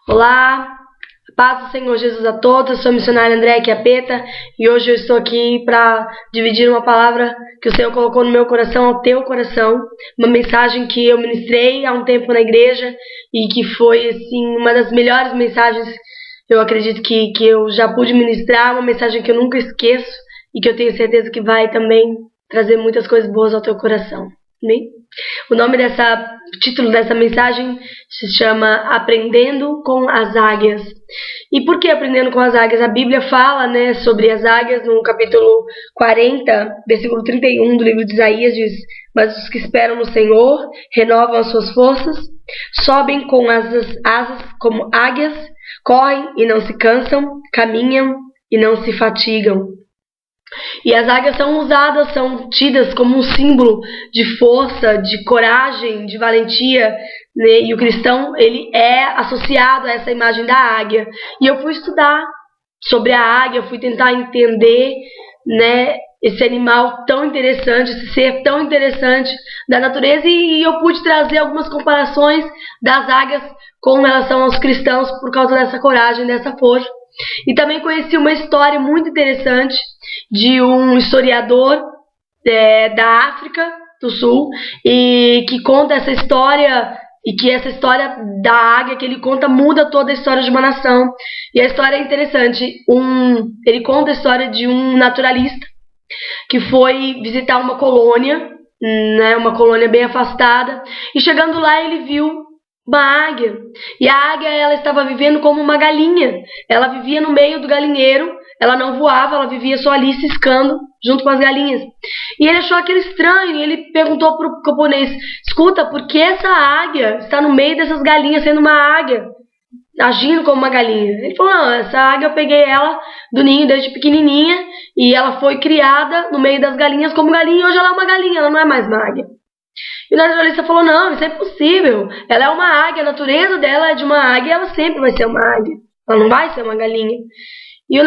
Olá, paz do Senhor Jesus a todos. Eu sou a missionária Andréa Chiappetta e hoje eu estou aqui para dividir uma palavra que o Senhor colocou no meu coração, ao teu coração, uma mensagem que eu ministrei há um tempo na igreja e que foi assim, uma das melhores mensagens, eu acredito que eu já pude ministrar, uma mensagem que eu nunca esqueço e que eu tenho certeza que vai também trazer muitas coisas boas ao teu coração. Amém? O título dessa mensagem se chama Aprendendo com as Águias. E por que aprendendo com as águias? A Bíblia fala, sobre as águias no capítulo 40, versículo 31 do livro de Isaías, diz: mas os que esperam no Senhor renovam as suas forças, sobem com asas como águias, correm e não se cansam, caminham e não se fatigam. E as águias são tidas como um símbolo de força, de coragem, de valentia, né? E o cristão, ele é associado a essa imagem da águia. E eu fui estudar sobre a águia, fui tentar entender, esse animal tão interessante, esse ser tão interessante da natureza, e eu pude trazer algumas comparações das águias com relação aos cristãos por causa dessa coragem, dessa força. E também conheci uma história muito interessante de um historiador da África do Sul, e que conta essa história, e que essa história da águia que ele conta muda toda a história de uma nação. E a história é interessante. Ele conta a história de um naturalista que foi visitar uma colônia, uma colônia bem afastada, e chegando lá ele viu uma águia. E a águia, ela estava vivendo como uma galinha. Ela vivia no meio do galinheiro, ela não voava, ela vivia só ali ciscando junto com as galinhas. E ele achou aquilo estranho e ele perguntou para o camponês: escuta, por que essa águia está no meio dessas galinhas, sendo uma águia, agindo como uma galinha? Ele falou: não, essa águia eu peguei ela do ninho desde pequenininha e ela foi criada no meio das galinhas como galinha, e hoje ela é uma galinha, ela não é mais uma águia. E o naturalista falou: não, isso é impossível, ela é uma águia, a natureza dela é de uma águia, ela sempre vai ser uma águia, ela não vai ser uma galinha. E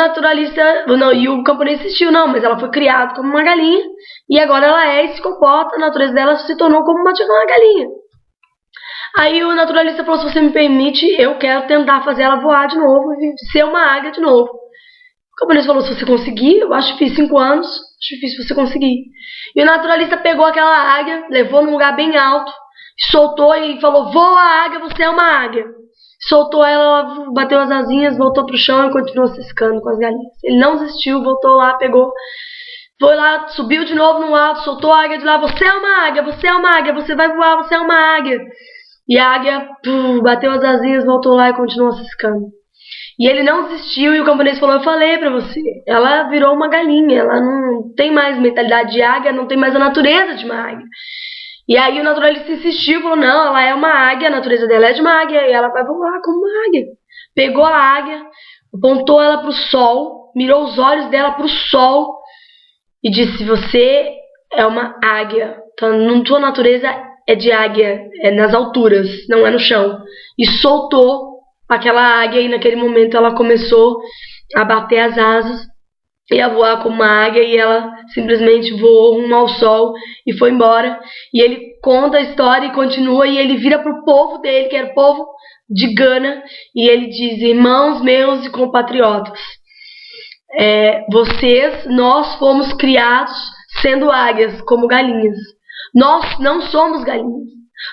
o camponês insistiu: não, mas ela foi criada como uma galinha e agora ela é e se comporta, a natureza dela se tornou como uma galinha. Aí o naturalista falou: se você me permite, eu quero tentar fazer ela voar de novo e ser uma águia de novo. O camponês falou: se você conseguir, eu acho difícil, 5 anos, acho difícil você conseguir. E o naturalista pegou aquela águia, levou num lugar bem alto, soltou e falou: voa, águia, você é uma águia. Soltou ela, bateu as asinhas, voltou pro chão e continuou ciscando com as galinhas. Ele não desistiu, voltou lá, foi lá, subiu de novo no alto, soltou a águia de lá: você é uma águia, você é uma águia, você vai voar, você é uma águia. E a águia bateu as asinhas, voltou lá e continuou ciscando. E ele não desistiu, e o camponês falou: eu falei pra você, ela virou uma galinha, ela não tem mais mentalidade de águia, não tem mais a natureza de uma águia. E aí o naturalista insistiu, falou: não, ela é uma águia, a natureza dela é de uma águia, e ela vai voar como uma águia. Pegou a águia, apontou ela pro sol, mirou os olhos dela pro sol e disse: você é uma águia, então tua natureza é de águia, é nas alturas, não é no chão. E soltou aquela águia, e naquele momento ela começou a bater as asas e a voar como uma águia, e ela simplesmente voou rumo ao sol e foi embora. E ele conta a história e continua, e ele vira para o povo dele, que era o povo de Gana, e ele diz: irmãos meus e compatriotas, nós fomos criados sendo águias, como galinhas. Nós não somos galinhas,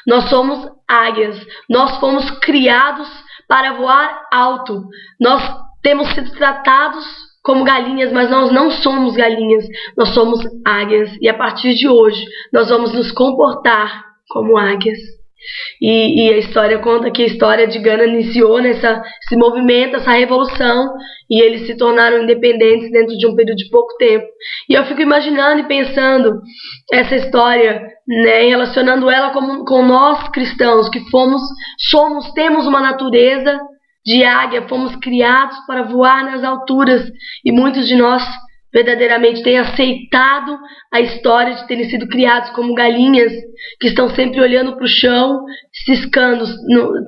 nós somos águias. Nós fomos criados para voar alto. Nós temos sido tratados como galinhas, mas nós não somos galinhas, nós somos águias. E a partir de hoje, nós vamos nos comportar como águias. E a história conta que a história de Gana iniciou esse movimento, essa revolução, e eles se tornaram independentes dentro de um período de pouco tempo. E eu fico imaginando e pensando essa história, e relacionando ela com nós cristãos, que temos uma natureza de águia, fomos criados para voar nas alturas, e muitos de nós verdadeiramente têm aceitado a história de terem sido criados como galinhas, que estão sempre olhando para o chão, ciscando,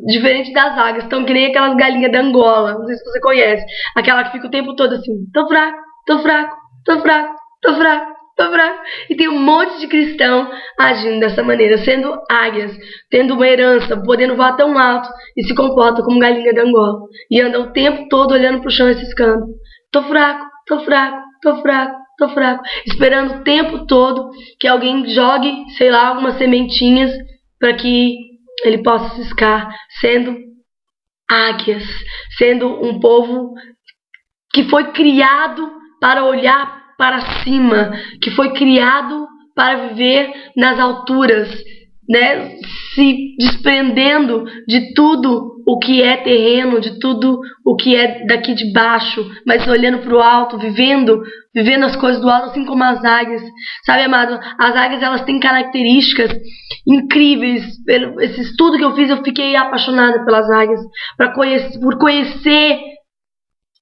diferente das águias, estão que nem aquelas galinhas da Angola, não sei se você conhece, aquela que fica o tempo todo assim: tô fraco, tô fraco, tô fraco, tô fraco, Tô fraco. E tem um monte de cristão agindo dessa maneira, sendo águias, tendo uma herança, podendo voar tão alto e se comporta como galinha de Angola. E anda o tempo todo olhando pro chão e ciscando. Tô fraco, tô fraco, tô fraco, tô fraco. Esperando o tempo todo que alguém jogue, sei lá, algumas sementinhas para que ele possa ciscar, sendo águias, sendo um povo que foi criado para olhar para cima, que foi criado para viver nas alturas, né? Se desprendendo de tudo o que é terreno, de tudo o que é daqui de baixo, mas olhando para o alto, vivendo as coisas do alto, assim como as águias. Sabe, amado? As águias, elas têm características incríveis. Pelo esse estudo que eu fiz, eu fiquei apaixonada pelas águias, por conhecer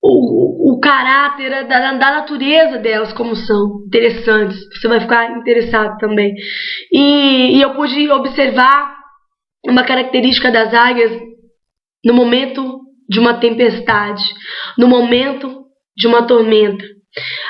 o caráter da natureza delas, como são interessantes. Você vai ficar interessado também. E eu pude observar uma característica das águias no momento de uma tempestade, no momento de uma tormenta.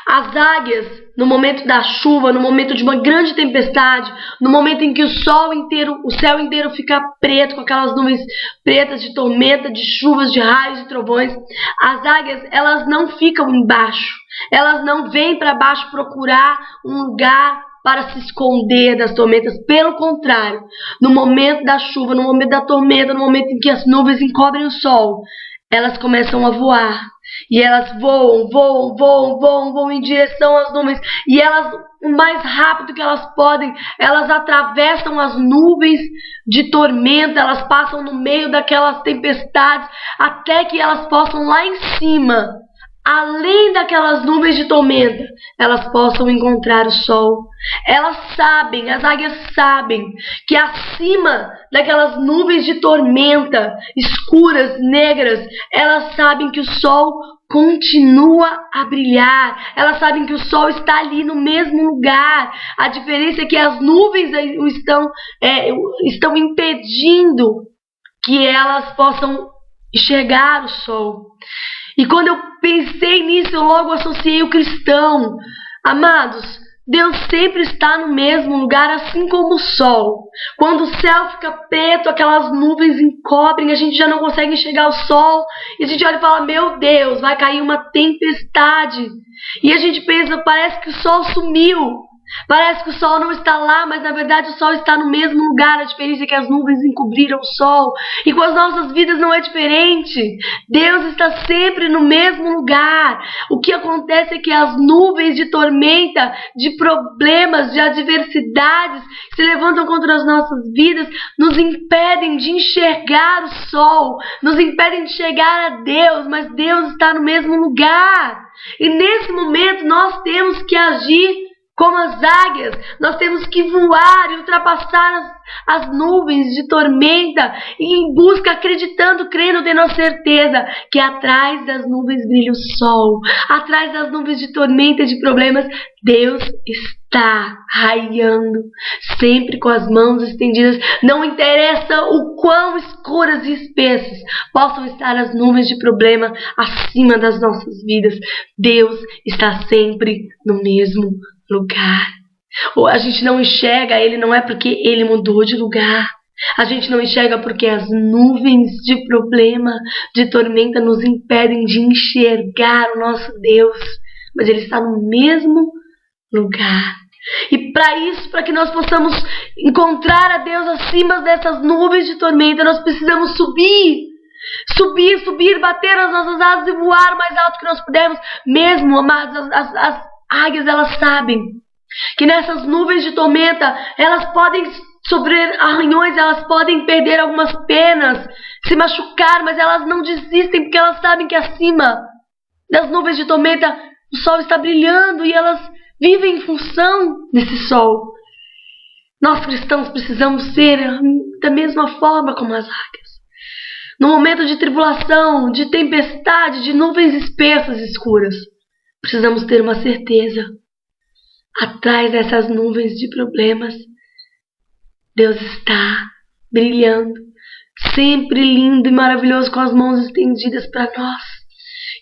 As águias, no momento da chuva, no momento de uma grande tempestade, no momento em que o céu inteiro fica preto, com aquelas nuvens pretas de tormenta, de chuvas, de raios e trovões, as águias, elas não ficam embaixo, elas não vêm para baixo procurar um lugar para se esconder das tormentas. Pelo contrário, no momento da chuva, no momento da tormenta, no momento em que as nuvens encobrem o sol, elas começam a voar. E elas voam em direção às nuvens. E elas, o mais rápido que elas podem, elas atravessam as nuvens de tormenta. Elas passam no meio daquelas tempestades, até que elas possam lá em cima, além daquelas nuvens de tormenta, elas possam encontrar o sol. Elas sabem, as águias sabem, que acima daquelas nuvens de tormenta, escuras, negras, elas sabem que o sol continua a brilhar. Elas sabem que o sol está ali no mesmo lugar. A diferença é que as nuvens estão impedindo que elas possam enxergar o sol. E quando eu pensei nisso, eu logo associei o cristão. Amados, Deus sempre está no mesmo lugar, assim como o sol. Quando o céu fica preto, aquelas nuvens encobrem, a gente já não consegue enxergar o sol. E a gente olha e fala, meu Deus, vai cair uma tempestade. E a gente pensa, parece que o sol sumiu. Parece que o sol não está lá, mas na verdade o sol está no mesmo lugar. A diferença é que as nuvens encobriram o sol. E com as nossas vidas não é diferente. Deus está sempre no mesmo lugar. O que acontece é que as nuvens de tormenta, de problemas, de adversidades que se levantam contra as nossas vidas, nos impedem de enxergar o sol, nos impedem de chegar a Deus, mas Deus está no mesmo lugar. E nesse momento nós temos que agir como as águias. Nós temos que voar e ultrapassar as nuvens de tormenta e em busca, acreditando, crendo, tendo a certeza que atrás das nuvens brilha o sol. Atrás das nuvens de tormenta e de problemas, Deus está raiando, sempre com as mãos estendidas. Não interessa o quão escuras e espessas possam estar as nuvens de problema acima das nossas vidas, Deus está sempre no mesmo lugar. Ou a gente não enxerga Ele, não é porque Ele mudou de lugar. A gente não enxerga porque as nuvens de problema, de tormenta nos impedem de enxergar o nosso Deus. Mas Ele está no mesmo lugar. E para isso, para que nós possamos encontrar a Deus acima dessas nuvens de tormenta, nós precisamos subir, bater as nossas asas e voar o mais alto que nós pudermos. Mesmo, amados, as águias, elas sabem que nessas nuvens de tormenta elas podem sofrer arranhões, elas podem perder algumas penas, se machucar, mas elas não desistem porque elas sabem que acima das nuvens de tormenta o sol está brilhando e elas vivem em função desse sol. Nós cristãos precisamos ser da mesma forma como as águias. No momento de tribulação, de tempestade, de nuvens espessas e escuras, precisamos ter uma certeza. Atrás dessas nuvens de problemas, Deus está brilhando, sempre lindo e maravilhoso, com as mãos estendidas para nós.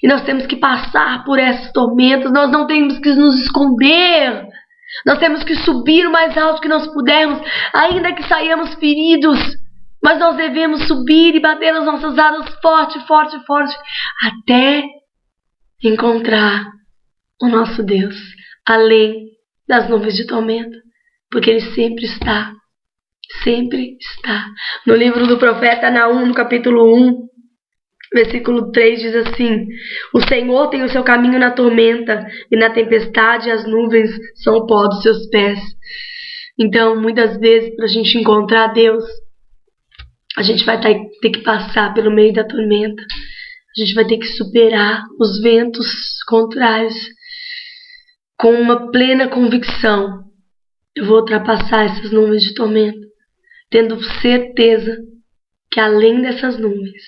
E nós temos que passar por essas tormentas, nós não temos que nos esconder. Nós temos que subir o mais alto que nós pudermos, ainda que saiamos feridos. Mas nós devemos subir e bater as nossas asas forte, forte, forte, até encontrar o nosso Deus, além das nuvens de tormento, porque Ele sempre está, sempre está. No livro do profeta Naum, no capítulo 1, versículo 3, diz assim: o Senhor tem o seu caminho na tormenta, e na tempestade as nuvens são o pó dos seus pés. Então, muitas vezes, para a gente encontrar Deus, a gente vai ter que passar pelo meio da tormenta. A gente vai ter que superar os ventos contrários com uma plena convicção. Eu vou ultrapassar essas nuvens de tormenta, tendo certeza que além dessas nuvens,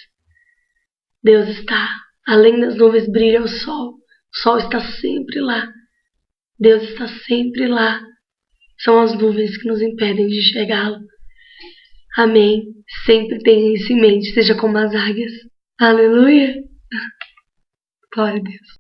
Deus está. Além das nuvens brilha o sol. O sol está sempre lá. Deus está sempre lá. São as nuvens que nos impedem de chegá-lo. Amém. Sempre tenha isso em mente. Seja como as águias. Aleluia. Glória a Deus.